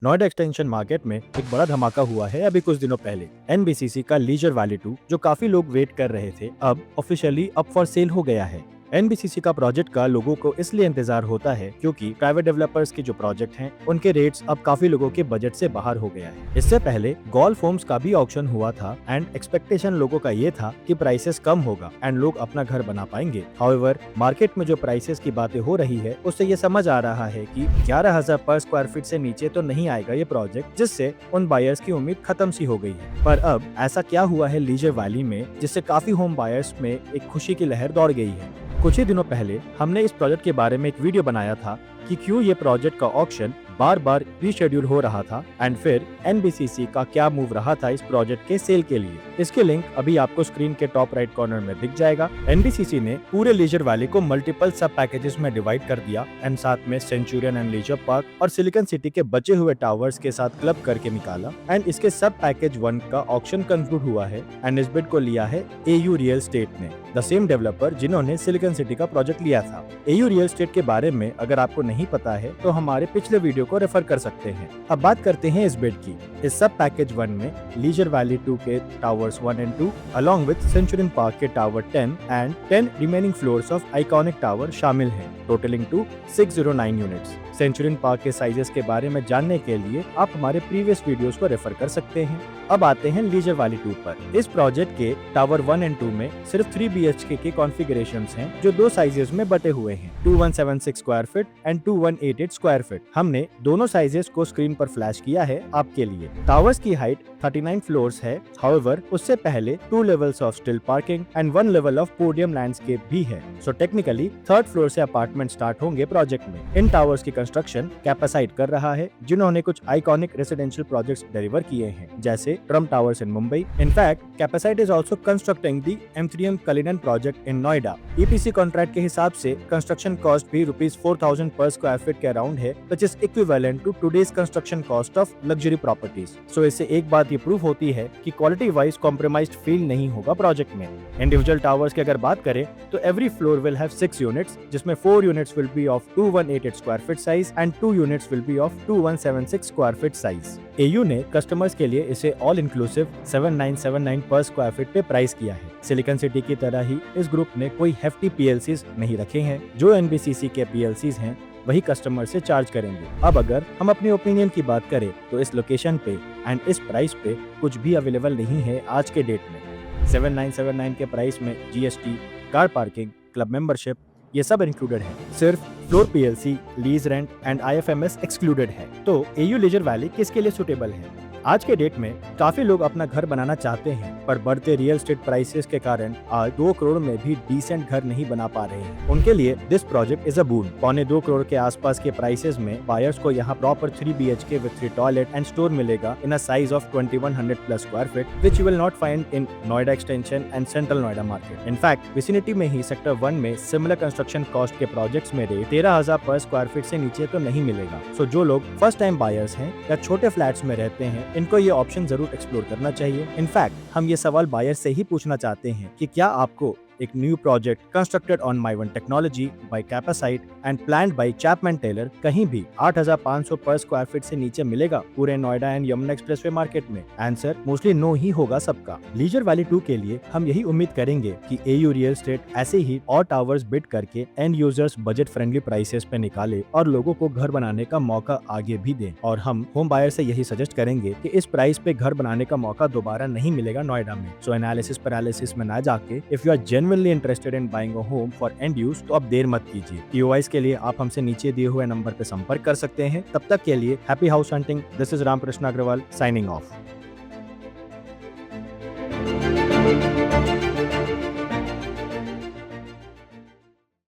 Noida extension market में एक बड़ा धमाका हुआ है अभी कुछ दिनों पहले। एनबीसीसी का लीजर वैली 2 जो काफी लोग वेट कर रहे थे, अब ऑफिशियली अप फॉर सेल हो गया है। एनबीसीसी का प्रोजेक्ट का लोगों को इसलिए इंतजार होता है क्योंकि प्राइवेट डेवलपर्स के जो प्रोजेक्ट हैं उनके रेट्स अब काफी लोगों के बजट से बाहर हो गया है। इससे पहले गोल्फ होम्स का भी ऑक्शन हुआ था एंड एक्सपेक्टेशन लोगों का ये था कि प्राइसेस कम होगा एंड लोग अपना घर बना पाएंगे। हाउएवर मार्केट में जो प्राइसेस की बातें हो रही है उससे ये समझ आ रहा है कि 11,000 पर स्क्वायर फीट से नीचे तो नहीं आएगा ये प्रोजेक्ट, जिससे उन बायर्स की उम्मीद खत्म सी हो गई है। पर अब ऐसा क्या हुआ है लीजर वैली में जिससे काफी होम बायर्स में एक खुशी की लहर दौड़ गई है। कुछ ही दिनों पहले हमने इस प्रोजेक्ट के बारे में एक वीडियो बनाया था कि क्यों ये प्रोजेक्ट का ऑक्शन बार बार रीशेड्यूल हो रहा था एंड फिर एनबीसीसी का क्या मूव रहा था इस प्रोजेक्ट के सेल के लिए। इसके लिंक अभी आपको स्क्रीन के टॉप राइट कॉर्नर में दिख जाएगा। एनबीसीसी ने पूरे लीजर वैली को मल्टीपल सब पैकेजेस में डिवाइड कर दिया एंड साथ में सेंचुरियन एंड लीजर पार्क और सिलिकन सिटी के बचे हुए टावर्स के साथ क्लब करके निकाला एंड इसके सब पैकेज 1 का ऑक्शन कंक्लूड हुआ है एंड इस बिड को लिया है एयू रियल एस्टेट ने, द सेम डेवलपर जिन्होंने सिलिकन सिटी का प्रोजेक्ट लिया था। एयू रियल एस्टेट के बारे में अगर आपको नहीं पता है तो हमारे पिछले वीडियो को रेफर कर सकते हैं। अब बात करते हैं इस बिड की। इस सब पैकेज 1 में लीजर वैली 2 के towers 1 and 2 along with Centurion Park के tower 10 and 10 remaining floors of iconic tower शामिल हैं, totalling to 609 units. Centurion Park के साइजेस के बारे में जानने के लिए आप हमारे प्रीवियस वीडियोस को रेफर कर सकते हैं। अब आते हैं लीजर वैली 2 पर। इस प्रोजेक्ट के टावर 1 एंड 2 में सिर्फ 3 BHK के कॉन्फ़िगरेशंस हैं जो दो साइजेस में बटे हुए हैं, 2176 square feet and 2188 square feet. हमने दोनों साइजेस को स्क्रीन पर फ्लैश किया है आपके लिए। टावर्स की हाइट 39 फ्लोर्स है। हाउएवर उससे पहले 2 levels of still parking and 1 level of podium landscape भी है। सो टेक्निकली 3rd फ्लोर से अपार्टमेंट स्टार्ट होंगे प्रोजेक्ट में। इन टावर्स की कंस्ट्रक्शन कैपेसाइट कर रहा है जिन्होंने कुछ आइकॉनिक रेसिडेंशियल प्रोजेक्ट्स डिलीवर किए हैं जैसे Trump towers in Mumbai. In fact Capacite is also constructing the M3M Cullinan project in Noida. EPC contract के हिसाब से कंस्ट्रक्शन कॉस्ट भी ₹4,000 पर स्क्वायर फीट के अराउंड है, which is equivalent to today's construction cost of luxury properties. So इससे एक बात ये प्रूव होती है कि क्वालिटी वाइज कॉम्प्रोमाइज्ड फील नहीं होगा प्रोजेक्ट में। इंडिविजुअल टावर्स की अगर बात करें तो every floor will have 6 units जिसमें 4 units will be of 2188 square feet size and 2 units will be of 2176 square feet size. AU ने कस्टमर्स के लिए इसे ऑल इंक्लूसिव 7979 पर स्क्वायर फीट पे प्राइस किया है। सिलिकन सिटी की तरह ही इस ग्रुप ने कोई हेफ्टी PLCs नहीं रखे हैं। जो एनबीसीसी के PLCs हैं वही कस्टमर से चार्ज करेंगे। अब अगर हम अपनी ओपिनियन की बात करें तो इस लोकेशन पे एंड इस प्राइस पे कुछ भी अवेलेबल नहीं है आज के डेट में। 7979 के प्राइस में GST, car parking, club membership ये सब इंक्लूडेड है। सिर्फ floor PLC, lease rent and IFMS excluded है। तो एयू लीजर वैली किसके लिए सुटेबल है? आज के डेट में काफी लोग अपना घर बनाना चाहते हैं पर बढ़ते रियल एस्टेट प्राइसेस के कारण आज 2 करोड़ में भी डिसेंट घर नहीं बना पा रहे हैं। उनके लिए this project is a boon. 1.25 crore के आसपास के प्राइसेस में बायर्स को यहाँ proper 3 BHK with 3 toilet and store मिलेगा in a size of 2100 plus square feet, which you will not find in Noida extension and central Noida market. In fact vicinity में ही sector 1 में सिमिलर कंस्ट्रक्शन कॉस्ट के projects में rate 13,000 per square feet से नीचे तो नहीं मिलेगा। सो जो लोग फर्स्ट टाइम बायर्स हैं या छोटे फ्लैट्स में रहते हैं इनको ये ऑप्शन जरूर एक्सप्लोर करना चाहिए। इनफैक्ट हम ये सवाल बायर से ही पूछना चाहते हैं कि क्या आपको एक new project constructed on Mivan technology by Capacite and planned by Chapman Taylor कहीं भी 8,500 पर स्क्वायर फीट से नीचे मिलेगा पूरे Noida and Yamuna expressway market में? आंसर मोस्टली नो ही होगा सबका। लीजर वैली 2 के लिए हम यही उम्मीद करेंगे कि एयू रियल एस्टेट ऐसे ही और टावर्स बिड करके and users budget friendly prices पे निकाले और लोगों को घर बनाने का मौका आगे भी दे। और हम होम बायर से यही सजेस्ट करेंगे कि इस प्राइस पे घर बनाने का मौका दोबारा नहीं मिलेगा नोएडा में। सो एनालिसिस पैरालिसिस में ना जाके if you are genuinely interested in buying a home for end use तो अब देर मत कीजिए। POIs के लिए आप हमसे नीचे दिए हुए नंबर पे संपर्क कर सकते हैं। तब तक के लिए happy house hunting. This is Ramakrishna Agarwal signing of.